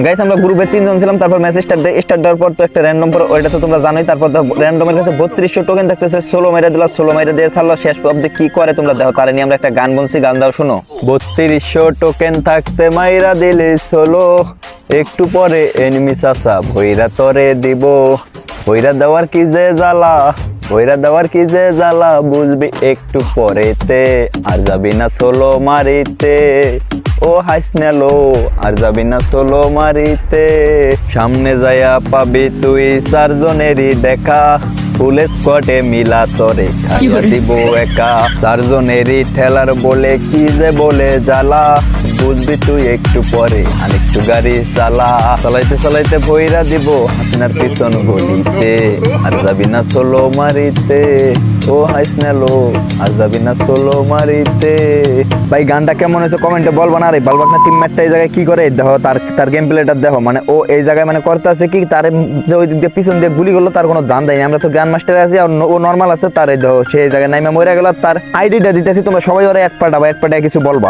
Guys আমরা গ্রুপে 3 জন ছিলাম, তারপর ম্যাচ স্টার্ট দেওয়ার পর তো একটা র্যান্ডম পর ওইটা তো তোমরা জানোই। তারপর র্যান্ডমের কাছে 3200 টোকেন থাকতেছে, সোলো মেরে দিলা, সোলো মেরে দিয়ে ছাড়লো, শেষ অবধি কি করে তোমরা দেখো। তারে নিয়ে আমরা একটা গান বলছি, গান দাও শুনো। 3200 টোকেন থাকতে মাইরা দিলে সোলো, একটু পরে এনিমি চাচা ভইরা তরে দিব, ভইরা দেওয়ার কি যে জ্বালা, ভইরা দেওয়ার কি যে জ্বালা, বুঝবি একটু পরেতে, আর যাবি না সোলো মারিতে, ও হাইস নেলো আর যাবি না সোলো মারিতে, সামনে যাইয়া পাবি তুই 4 জনেরই দেখা, ফুল স্কোয়াডে মিলা তরে খাইয়া দিব একা, 4 জনেরই ঠেলার বলে কি যে বলে জ্বালা, বুঝবি তুই একটু পরে আর একটু গাড়ি চালা, চালাইতে চালাইতে ভইরা দিব হাসিনার পিছন গলিতে, আর যাবি না সোলো মারিতে, ও হাইস নেলো আর যাবি না সোলো মারিতে। ভাই গানটা কেমন হয়েছে কমেন্টে বলবো না। আরে বালবাকনা টিমমেটটা এই জায়গায় কি করে দেখো, তার গেম প্লেটা দেখো, মানে ও এই জায়গায় মানে করতে আছে কি, তার যে ওই দিক দিয়ে পিছন দিয়ে গুলি করলো তার কোনো দান দেয়নি। আমরা তো গ্র্যান্ড মাস্টারে আছি আর ও নর্মাল আছে, তার এই দেখো সেই জায়গায় নাইমা মরে গেল। তার আইডিটা দিতেছি, তোমরা সবাই ওরা এক পাটা কিছু বলবা।